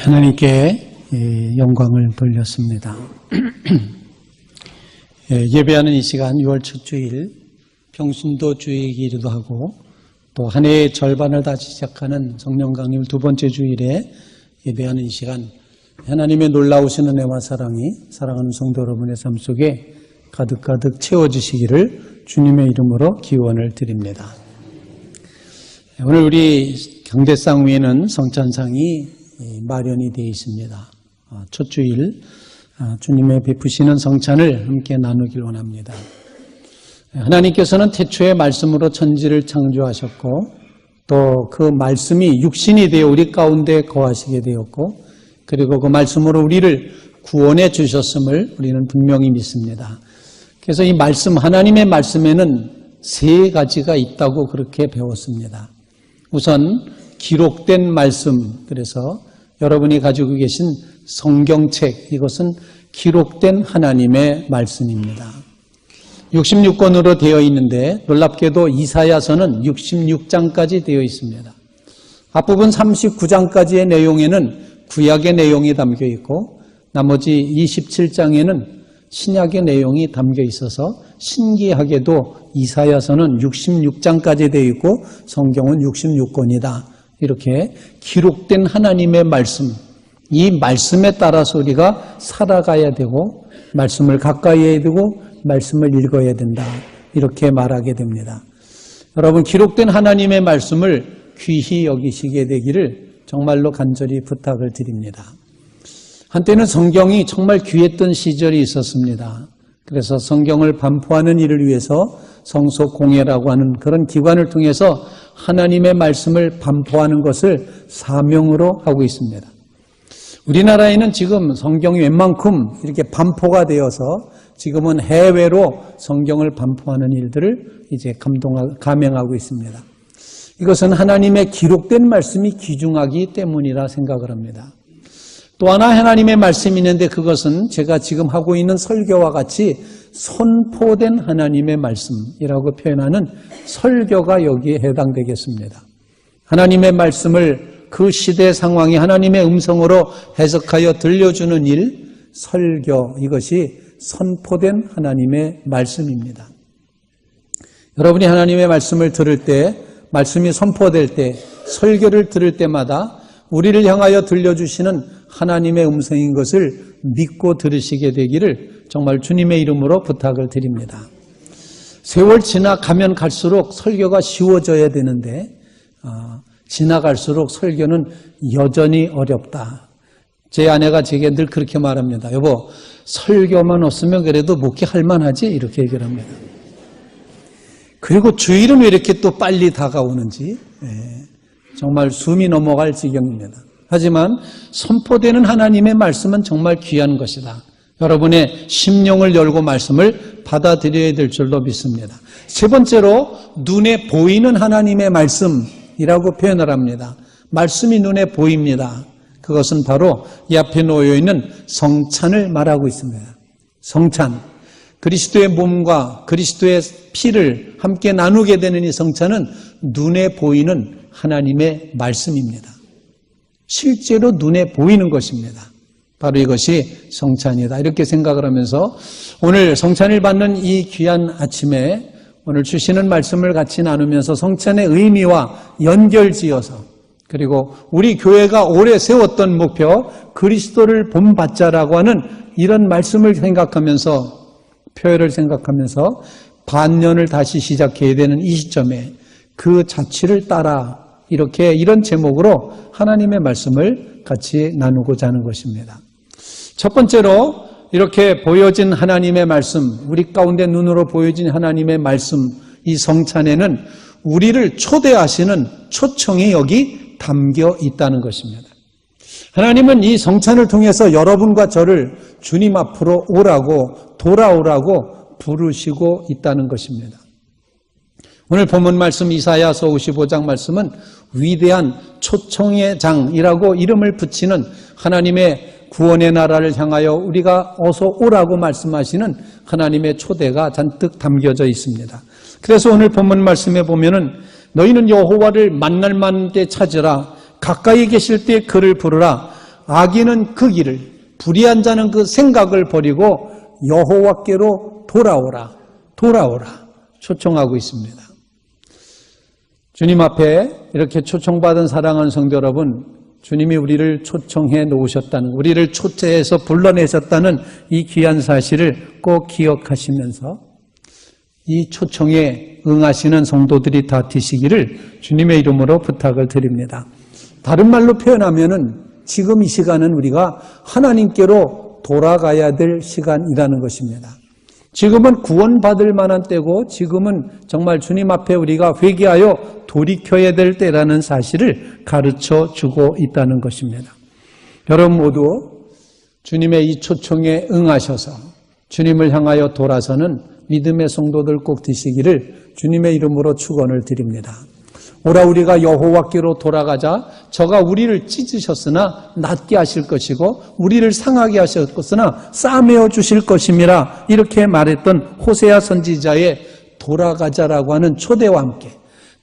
하나님께 영광을 돌렸습니다. 예배하는 이 시간 6월 첫 주일 평신도 주일이기도 하고 또 한 해의 절반을 다 시작하는 성령 강림 두 번째 주일에 예배하는 이 시간 하나님의 놀라우신 은혜와 사랑이 사랑하는 성도 여러분의 삶 속에 가득가득 채워주시기를 주님의 이름으로 기원을 드립니다. 오늘 우리 경대상 위에는 성찬상이 마련이 되어 있습니다. 첫 주일 주님의 베푸시는 성찬을 함께 나누길 원합니다. 하나님께서는 태초에 말씀으로 천지를 창조하셨고 또 그 말씀이 육신이 되어 우리 가운데 거하시게 되었고 그리고 그 말씀으로 우리를 구원해 주셨음을 우리는 분명히 믿습니다. 그래서 이 말씀, 하나님의 말씀에는 세 가지가 있다고 그렇게 배웠습니다. 우선 기록된 말씀, 그래서 여러분이 가지고 계신 성경책, 이것은 기록된 하나님의 말씀입니다. 66권으로 되어 있는데 놀랍게도 이사야서는 66장까지 되어 있습니다. 앞부분 39장까지의 내용에는 구약의 내용이 담겨 있고 나머지 27장에는 신약의 내용이 담겨 있어서 신기하게도 이사야서는 66장까지 되어 있고 성경은 66권이다. 이렇게 기록된 하나님의 말씀, 이 말씀에 따라서 우리가 살아가야 되고 말씀을 가까이 해야 되고 말씀을 읽어야 된다. 이렇게 말하게 됩니다. 여러분, 기록된 하나님의 말씀을 귀히 여기시게 되기를 정말로 간절히 부탁을 드립니다. 한때는 성경이 정말 귀했던 시절이 있었습니다. 그래서 성경을 반포하는 일을 위해서 성소공회라고 하는 그런 기관을 통해서 하나님의 말씀을 반포하는 것을 사명으로 하고 있습니다. 우리나라에는 지금 성경이 웬만큼 이렇게 반포가 되어서 지금은 해외로 성경을 반포하는 일들을 이제 감행하고 있습니다. 이것은 하나님의 기록된 말씀이 귀중하기 때문이라 생각을 합니다. 또 하나 하나님의 말씀이 있는데 그것은 제가 지금 하고 있는 설교와 같이 선포된 하나님의 말씀이라고 표현하는 설교가 여기에 해당되겠습니다. 하나님의 말씀을 그 시대 상황이 하나님의 음성으로 해석하여 들려주는 일, 설교, 이것이 선포된 하나님의 말씀입니다. 여러분이 하나님의 말씀을 들을 때, 말씀이 선포될 때, 설교를 들을 때마다 우리를 향하여 들려주시는 하나님의 음성인 것을 믿고 들으시게 되기를 정말 주님의 이름으로 부탁을 드립니다. 세월 지나가면 갈수록 설교가 쉬워져야 되는데 지나갈수록 설교는 여전히 어렵다. 제 아내가 제게 늘 그렇게 말합니다. 여보, 설교만 없으면 그래도 목회할 만하지? 이렇게 얘기를 합니다. 그리고 주일은 왜 이렇게 또 빨리 다가오는지 정말 숨이 넘어갈 지경입니다. 하지만 선포되는 하나님의 말씀은 정말 귀한 것이다. 여러분의 심령을 열고 말씀을 받아들여야 될 줄로 믿습니다. 세 번째로 눈에 보이는 하나님의 말씀이라고 표현을 합니다. 말씀이 눈에 보입니다. 그것은 바로 이 앞에 놓여있는 성찬을 말하고 있습니다. 성찬, 그리스도의 몸과 그리스도의 피를 함께 나누게 되는 이 성찬은 눈에 보이는 하나님의 말씀입니다. 실제로 눈에 보이는 것입니다. 바로 이것이 성찬이다. 이렇게 생각을 하면서 오늘 성찬을 받는 이 귀한 아침에 오늘 주시는 말씀을 같이 나누면서 성찬의 의미와 연결지어서 그리고 우리 교회가 오래 세웠던 목표 그리스도를 본받자라고 하는 이런 말씀을 생각하면서 표현을 생각하면서 반년을 다시 시작해야 되는 이 시점에 그 자취를 따라 이렇게 이런 제목으로 하나님의 말씀을 같이 나누고자 하는 것입니다. 첫 번째로 이렇게 보여진 하나님의 말씀, 우리 가운데 눈으로 보여진 하나님의 말씀, 이 성찬에는 우리를 초대하시는 초청이 여기 담겨 있다는 것입니다. 하나님은 이 성찬을 통해서 여러분과 저를 주님 앞으로 오라고 돌아오라고 부르시고 있다는 것입니다. 오늘 본문 말씀 이사야서 55장 말씀은 위대한 초청의 장이라고 이름을 붙이는 하나님의 구원의 나라를 향하여 우리가 어서 오라고 말씀하시는 하나님의 초대가 잔뜩 담겨져 있습니다. 그래서 오늘 본문 말씀에 보면은 너희는 여호와를 만날 만한 때 찾으라. 가까이 계실 때 그를 부르라. 악인은 그 길을, 불의한 자는 그 생각을 버리고 여호와께로 돌아오라, 돌아오라 초청하고 있습니다. 주님 앞에 이렇게 초청받은 사랑하는 성도 여러분, 주님이 우리를 초청해 놓으셨다는, 우리를 초대해서 불러내셨다는 이 귀한 사실을 꼭 기억하시면서 이 초청에 응하시는 성도들이 다 되시기를 주님의 이름으로 부탁을 드립니다. 다른 말로 표현하면은 지금 이 시간은 우리가 하나님께로 돌아가야 될 시간이라는 것입니다. 지금은 구원받을 만한 때고 지금은 정말 주님 앞에 우리가 회개하여 돌이켜야 될 때라는 사실을 가르쳐 주고 있다는 것입니다. 여러분 모두 주님의 이 초청에 응하셔서 주님을 향하여 돌아서는 믿음의 성도들 꼭 되시기를 주님의 이름으로 축원을 드립니다. 오라 우리가 여호와께로 돌아가자. 저가 우리를 찢으셨으나 낫게 하실 것이고 우리를 상하게 하셨으나 싸매어 주실 것임이라, 이렇게 말했던 호세아 선지자의 돌아가자라고 하는 초대와 함께,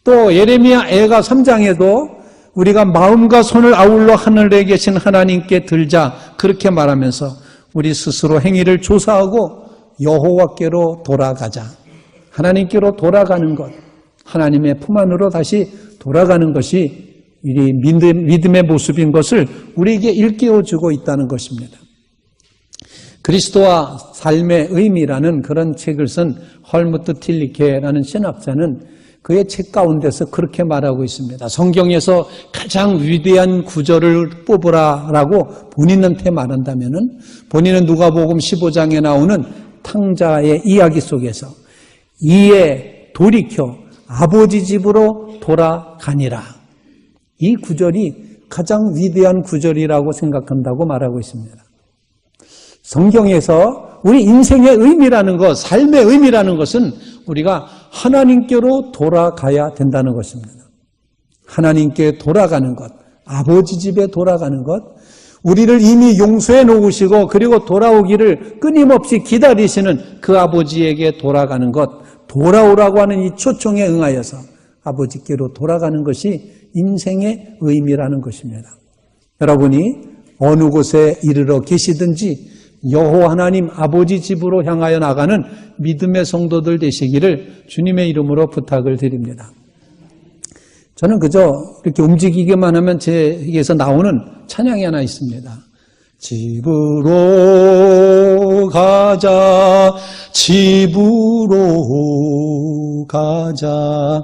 또 예레미야 애가 3장에도 우리가 마음과 손을 아울러 하늘에 계신 하나님께 들자, 그렇게 말하면서 우리 스스로 행위를 조사하고 여호와께로 돌아가자. 하나님께로 돌아가는 것, 하나님의 품 안으로 다시 돌아가는 것이 이 믿음의 모습인 것을 우리에게 일깨워주고 있다는 것입니다. 그리스도와 삶의 의미라는 그런 책을 쓴 헐무트 틸리케라는 신학자는 그의 책 가운데서 그렇게 말하고 있습니다. 성경에서 가장 위대한 구절을 뽑으라라고 본인한테 말한다면은, 본인은 누가복음 15장에 나오는 탕자의 이야기 속에서 이에 돌이켜 아버지 집으로 돌아가니라, 이 구절이 가장 위대한 구절이라고 생각한다고 말하고 있습니다. 성경에서 우리 인생의 의미라는 것, 삶의 의미라는 것은 우리가 하나님께로 돌아가야 된다는 것입니다. 하나님께 돌아가는 것, 아버지 집에 돌아가는 것, 우리를 이미 용서해 놓으시고 그리고 돌아오기를 끊임없이 기다리시는 그 아버지에게 돌아가는 것, 돌아오라고 하는 이 초청에 응하여서 아버지께로 돌아가는 것이 인생의 의미라는 것입니다. 여러분이 어느 곳에 이르러 계시든지 여호와 하나님 아버지 집으로 향하여 나가는 믿음의 성도들 되시기를 주님의 이름으로 부탁을 드립니다. 저는 그저 이렇게 움직이기만 하면 제에게서 나오는 찬양이 하나 있습니다. 집으로 가자, 집으로 가자,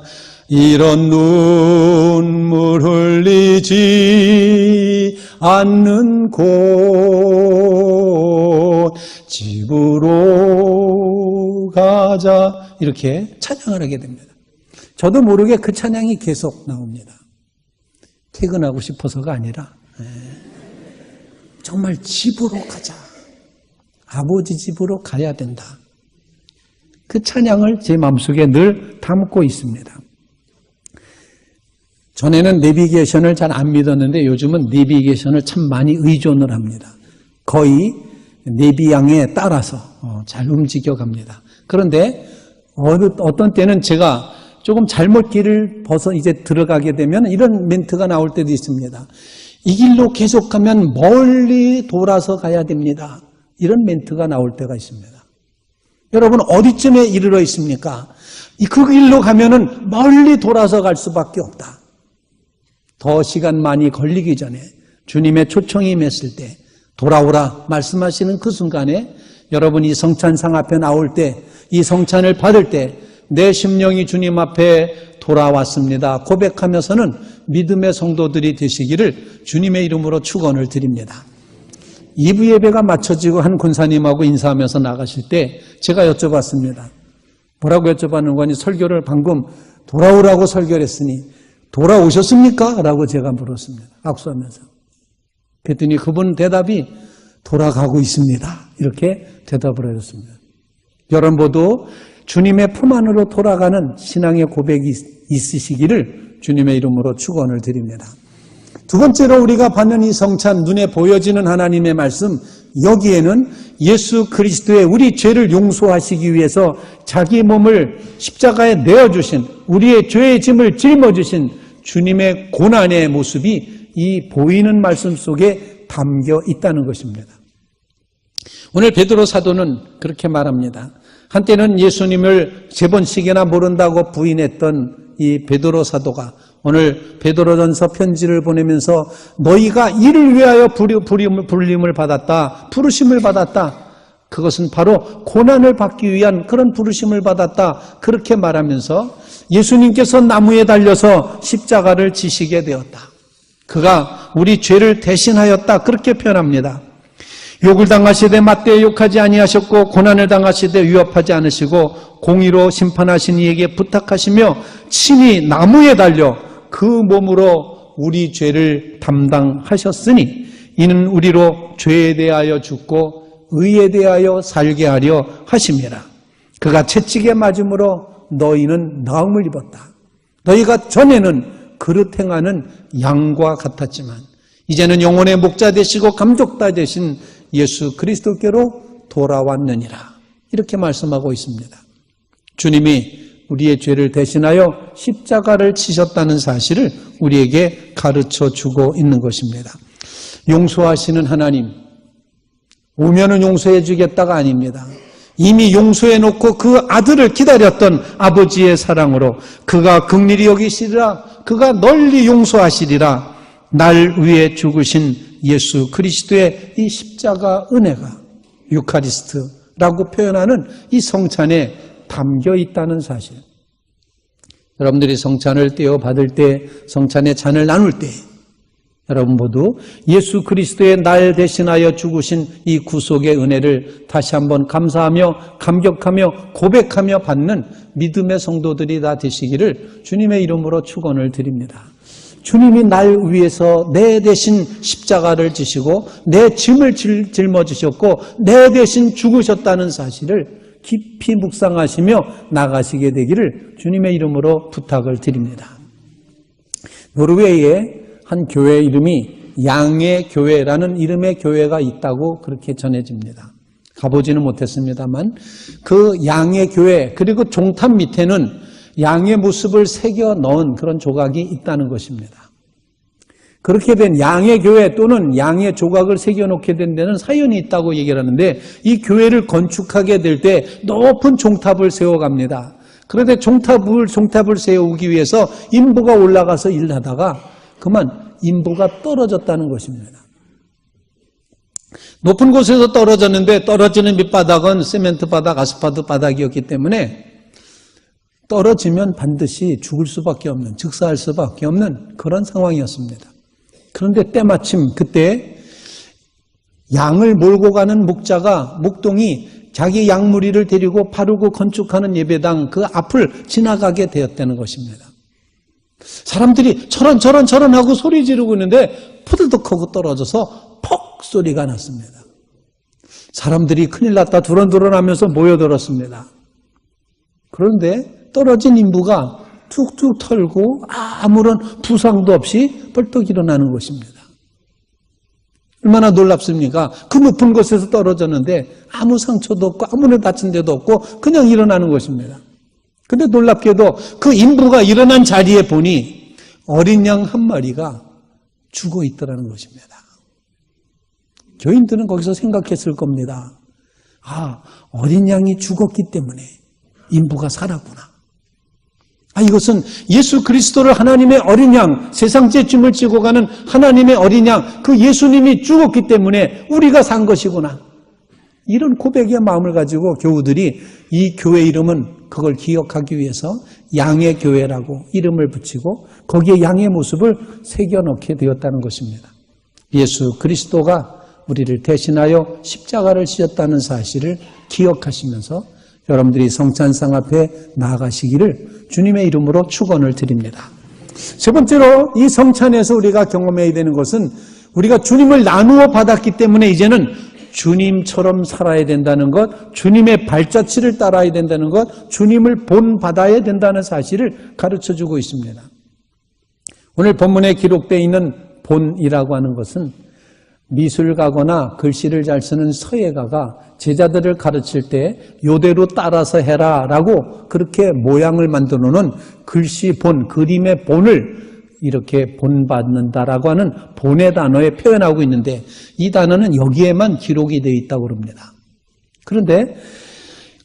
이런 눈물 흘리지 않는 곳, 집으로 가자, 이렇게 찬양을 하게 됩니다. 저도 모르게 그 찬양이 계속 나옵니다. 퇴근하고 싶어서가 아니라 정말 집으로 가자, 아버지 집으로 가야 된다, 그 찬양을 제 마음속에 늘 담고 있습니다. 전에는 내비게이션을 잘 안 믿었는데 요즘은 내비게이션을 참 많이 의존을 합니다. 거의 내비양에 따라서 잘 움직여갑니다. 그런데 어떤 때는 제가 조금 잘못 길을 벗어 이제 들어가게 되면 이런 멘트가 나올 때도 있습니다. 이 길로 계속 가면 멀리 돌아서 가야 됩니다. 이런 멘트가 나올 때가 있습니다. 여러분 어디쯤에 이르러 있습니까? 그 길로 가면은 멀리 돌아서 갈 수밖에 없다. 더 시간 많이 걸리기 전에 주님의 초청이 임했을 때 돌아오라 말씀하시는 그 순간에 여러분이 성찬상 앞에 나올 때, 이 성찬을 받을 때 내 심령이 주님 앞에 돌아왔습니다 고백하면서는 믿음의 성도들이 되시기를 주님의 이름으로 축원을 드립니다. 2부 예배가 마쳐지고 한 권사님하고 인사하면서 나가실 때 제가 여쭤봤습니다. 뭐라고 여쭤봤는 거니? 설교를 방금 돌아오라고 설교를 했으니 돌아오셨습니까? 라고 제가 물었습니다. 악수하면서. 그랬더니 그분 대답이 돌아가고 있습니다, 이렇게 대답을 해줬습니다. 여러분 모두 주님의 품 안으로 돌아가는 신앙의 고백이 있으시기를 주님의 이름으로 축원을 드립니다. 두 번째로 우리가 받는 이 성찬, 눈에 보여지는 하나님의 말씀, 여기에는 예수 그리스도의 우리 죄를 용서하시기 위해서 자기 몸을 십자가에 내어주신, 우리의 죄의 짐을 짊어주신 주님의 고난의 모습이 이 보이는 말씀 속에 담겨 있다는 것입니다. 오늘 베드로 사도는 그렇게 말합니다. 한때는 예수님을 3번씩이나 모른다고 부인했던 이 베드로 사도가 오늘 베드로전서 편지를 보내면서 너희가 이를 위하여 부름을 받았다, 부르심을 받았다. 그것은 바로 고난을 받기 위한 그런 부르심을 받았다. 그렇게 말하면서 예수님께서 나무에 달려서 십자가를 지시게 되었다. 그가 우리 죄를 대신하였다. 그렇게 표현합니다. 욕을 당하시되 맞대어 욕하지 아니하셨고 고난을 당하시되 위협하지 않으시고 공의로 심판하신 이에게 부탁하시며 친히 나무에 달려 그 몸으로 우리 죄를 담당하셨으니 이는 우리로 죄에 대하여 죽고 의에 대하여 살게 하려 하심이라. 그가 채찍에 맞음으로 너희는 나음을 입었다. 너희가 전에는 그릇 행하는 양과 같았지만 이제는 영혼의 목자 되시고 감독자 되신 예수 그리스도께로 돌아왔느니라. 이렇게 말씀하고 있습니다. 주님이 우리의 죄를 대신하여 십자가를 치셨다는 사실을 우리에게 가르쳐 주고 있는 것입니다. 용서하시는 하나님, 오면은 용서해 주겠다가 아닙니다. 이미 용서해 놓고 그 아들을 기다렸던 아버지의 사랑으로 그가 긍휼히 여기시리라, 그가 널리 용서하시리라, 날 위해 죽으신 예수 그리스도의 이 십자가 은혜가 유카리스트라고 표현하는 이 성찬에 담겨 있다는 사실. 여러분들이 성찬을 떼어 받을 때, 성찬의 잔을 나눌 때 여러분 모두 예수 그리스도의 날 대신하여 죽으신 이 구속의 은혜를 다시 한번 감사하며 감격하며 고백하며 받는 믿음의 성도들이 다 되시기를 주님의 이름으로 축원을 드립니다. 주님이 날 위해서 내 대신 십자가를 지시고 내 짐을 짊어지셨고 내 대신 죽으셨다는 사실을 깊이 묵상하시며 나가시게 되기를 주님의 이름으로 부탁을 드립니다. 노르웨이에 한 교회 이름이 양의 교회라는 이름의 교회가 있다고 그렇게 전해집니다. 가보지는 못했습니다만 그 양의 교회 그리고 종탑 밑에는 양의 모습을 새겨 넣은 그런 조각이 있다는 것입니다. 그렇게 된 양의 교회 또는 양의 조각을 새겨놓게 된 데는 사연이 있다고 얘기를 하는데 이 교회를 건축하게 될 때 높은 종탑을 세워갑니다. 그런데 종탑을 세우기 위해서 인부가 올라가서 일을 하다가 그만 인부가 떨어졌다는 것입니다. 높은 곳에서 떨어졌는데 떨어지는 밑바닥은 시멘트 바닥, 아스팔트 바닥이었기 때문에 떨어지면 반드시 죽을 수밖에 없는, 즉사할 수밖에 없는 그런 상황이었습니다. 그런데 때마침 그때 양을 몰고 가는 목자가, 목동이 자기 양무리를 데리고 바르고 건축하는 예배당 그 앞을 지나가게 되었다는 것입니다. 사람들이 저런 하고 소리 지르고 있는데 포들덕하고 떨어져서 퍽 소리가 났습니다. 사람들이 큰일 났다 두런두런하면서 모여들었습니다. 그런데 떨어진 인부가 툭툭 털고 아무런 부상도 없이 벌떡 일어나는 것입니다. 얼마나 놀랍습니까? 그 높은 곳에서 떨어졌는데 아무 상처도 없고 아무런 다친 데도 없고 그냥 일어나는 것입니다. 근데 놀랍게도 그 인부가 일어난 자리에 보니 어린 양 한 마리가 죽어 있더라는 것입니다. 교인들은 거기서 생각했을 겁니다. 아, 어린 양이 죽었기 때문에 인부가 살았구나. 아, 이것은 예수 그리스도를 하나님의 어린 양, 세상 죄짐을 지고 가는 하나님의 어린 양, 그 예수님이 죽었기 때문에 우리가 산 것이구나. 이런 고백의 마음을 가지고 교우들이 이 교회 이름은 그걸 기억하기 위해서 양의 교회라고 이름을 붙이고 거기에 양의 모습을 새겨넣게 되었다는 것입니다. 예수 그리스도가 우리를 대신하여 십자가를 지셨다는 사실을 기억하시면서 여러분들이 성찬상 앞에 나아가시기를 주님의 이름으로 축원을 드립니다. 세 번째로 이 성찬에서 우리가 경험해야 되는 것은 우리가 주님을 나누어 받았기 때문에 이제는 주님처럼 살아야 된다는 것, 주님의 발자취를 따라야 된다는 것, 주님을 본받아야 된다는 사실을 가르쳐주고 있습니다. 오늘 본문에 기록되어 있는 본이라고 하는 것은 미술가거나 글씨를 잘 쓰는 서예가가 제자들을 가르칠 때 요대로 따라서 해라 라고 그렇게 모양을 만들어 놓은 글씨 본, 그림의 본을 이렇게 본받는다라고 하는 본의 단어에 표현하고 있는데 이 단어는 여기에만 기록이 되어 있다고 그럽니다. 그런데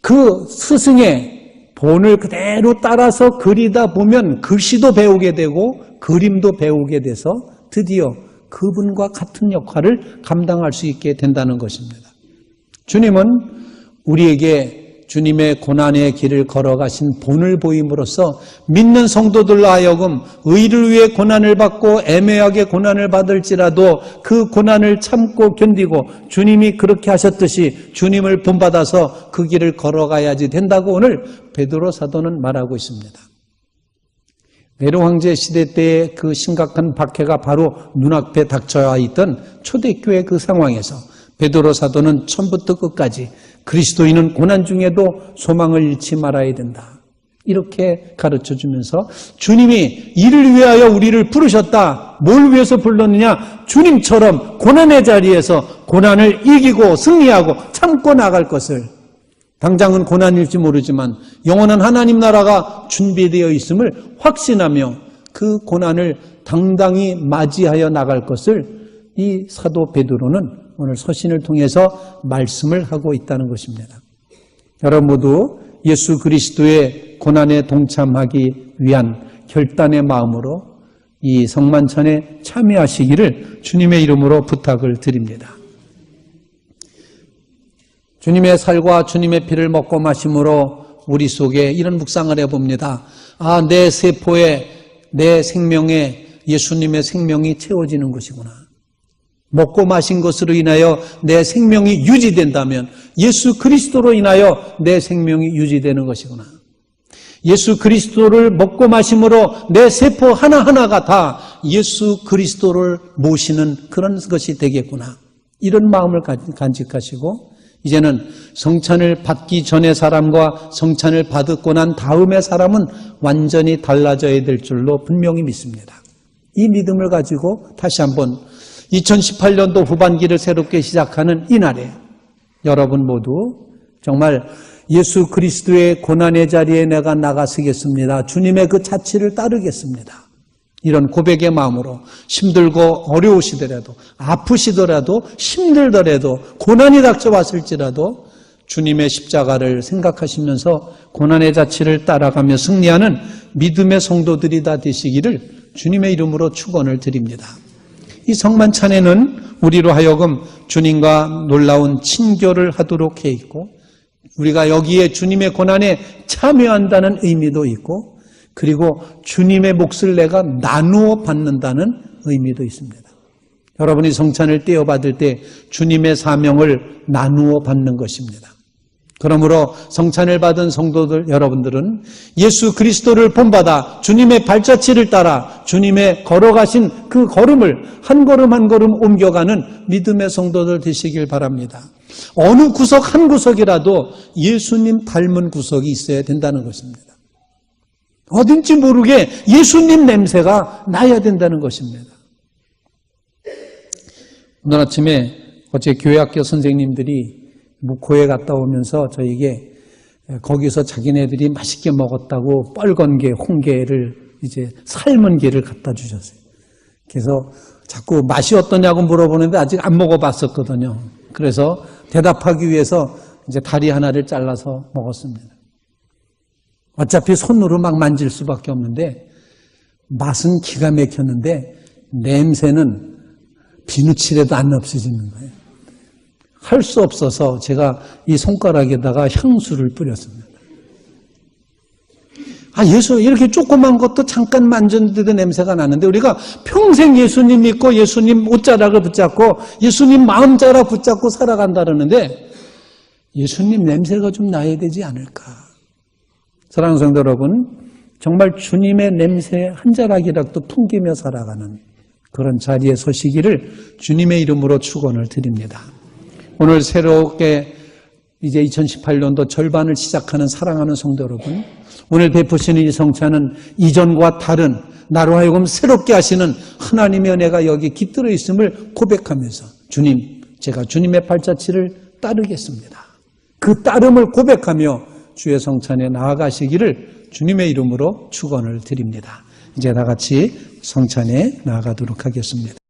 그 스승의 본을 그대로 따라서 그리다 보면 글씨도 배우게 되고 그림도 배우게 돼서 드디어 그분과 같은 역할을 감당할 수 있게 된다는 것입니다. 주님은 우리에게 주님의 고난의 길을 걸어가신 본을 보임으로써 믿는 성도들로 하여금 의를 위해 고난을 받고 애매하게 고난을 받을지라도 그 고난을 참고 견디고 주님이 그렇게 하셨듯이 주님을 본받아서 그 길을 걸어가야지 된다고 오늘 베드로 사도는 말하고 있습니다. 네로 황제 시대 때의 그 심각한 박해가 바로 눈앞에 닥쳐와 있던 초대교회 그 상황에서 베드로 사도는 처음부터 끝까지 그리스도인은 고난 중에도 소망을 잃지 말아야 된다. 이렇게 가르쳐주면서 주님이 이를 위하여 우리를 부르셨다. 뭘 위해서 불렀느냐? 주님처럼 고난의 자리에서 고난을 이기고 승리하고 참고 나갈 것을, 당장은 고난일지 모르지만 영원한 하나님 나라가 준비되어 있음을 확신하며 그 고난을 당당히 맞이하여 나갈 것을 이 사도 베드로는 오늘 서신을 통해서 말씀을 하고 있다는 것입니다. 여러분 모두 예수 그리스도의 고난에 동참하기 위한 결단의 마음으로 이 성만찬에 참여하시기를 주님의 이름으로 부탁을 드립니다. 주님의 살과 주님의 피를 먹고 마심으로 우리 속에 이런 묵상을 해봅니다. 내 세포에, 내 생명에 예수님의 생명이 채워지는 것이구나. 먹고 마신 것으로 인하여 내 생명이 유지된다면 예수 그리스도로 인하여 내 생명이 유지되는 것이구나. 예수 그리스도를 먹고 마심으로 내 세포 하나하나가 다 예수 그리스도를 모시는 그런 것이 되겠구나. 이런 마음을 간직하시고 이제는 성찬을 받기 전의 사람과 성찬을 받고 난 다음의 사람은 완전히 달라져야 될 줄로 분명히 믿습니다. 이 믿음을 가지고 다시 한번 2018년도 후반기를 새롭게 시작하는 이날에 여러분 모두 정말 예수 그리스도의 고난의 자리에 내가 나가서겠습니다. 주님의 그 자취를 따르겠습니다. 이런 고백의 마음으로 힘들고 어려우시더라도 아프시더라도 힘들더라도 고난이 닥쳐왔을지라도 주님의 십자가를 생각하시면서 고난의 자취를 따라가며 승리하는 믿음의 성도들이 다 되시기를 주님의 이름으로 축원을 드립니다. 이 성만찬에는 우리로 하여금 주님과 놀라운 친교를 하도록 해 있고 우리가 여기에 주님의 고난에 참여한다는 의미도 있고 그리고 주님의 몫을 내가 나누어 받는다는 의미도 있습니다. 여러분이 성찬을 떼어 받을 때 주님의 사명을 나누어 받는 것입니다. 그러므로 성찬을 받은 성도들 여러분들은 예수 그리스도를 본받아 주님의 발자취를 따라 주님의 걸어가신 그 걸음을 한 걸음 한 걸음 옮겨가는 믿음의 성도들 되시길 바랍니다. 어느 구석 한 구석이라도 예수님 닮은 구석이 있어야 된다는 것입니다. 어딘지 모르게 예수님 냄새가 나야 된다는 것입니다. 오늘 아침에 어제 교회학교 선생님들이 묵호에 갔다 오면서 저에게 거기서 자기네들이 맛있게 먹었다고 뻘건 게, 홍게를 이제 삶은 게를 갖다 주셨어요. 그래서 자꾸 맛이 어떠냐고 물어보는데 아직 안 먹어봤었거든요. 그래서 대답하기 위해서 이제 다리 하나를 잘라서 먹었습니다. 어차피 손으로 막 만질 수밖에 없는데 맛은 기가 막혔는데 냄새는 비누칠해도 안 없어지는 거예요. 할 수 없어서 제가 이 손가락에다가 향수를 뿌렸습니다. 예수 이렇게 조그만 것도 잠깐 만졌는데도 냄새가 나는데 우리가 평생 예수님 믿고 예수님 옷자락을 붙잡고 예수님 마음자락 붙잡고 살아간다 그러는데 예수님 냄새가 좀 나야 되지 않을까. 사랑하는 성도 여러분, 정말 주님의 냄새 한 자락이라도 풍기며 살아가는 그런 자리에 서시기를 주님의 이름으로 축원을 드립니다. 오늘 새롭게 이제 2018년도 절반을 시작하는 사랑하는 성도 여러분, 오늘 베푸시는 이 성찬은 이전과 다른 나로 하여금 새롭게 하시는 하나님의 은혜가 여기 깃들어 있음을 고백하면서 주님, 제가 주님의 발자취를 따르겠습니다. 그 따름을 고백하며 주의 성찬에 나아가시기를 주님의 이름으로 축원을 드립니다. 이제 다 같이 성찬에 나아가도록 하겠습니다.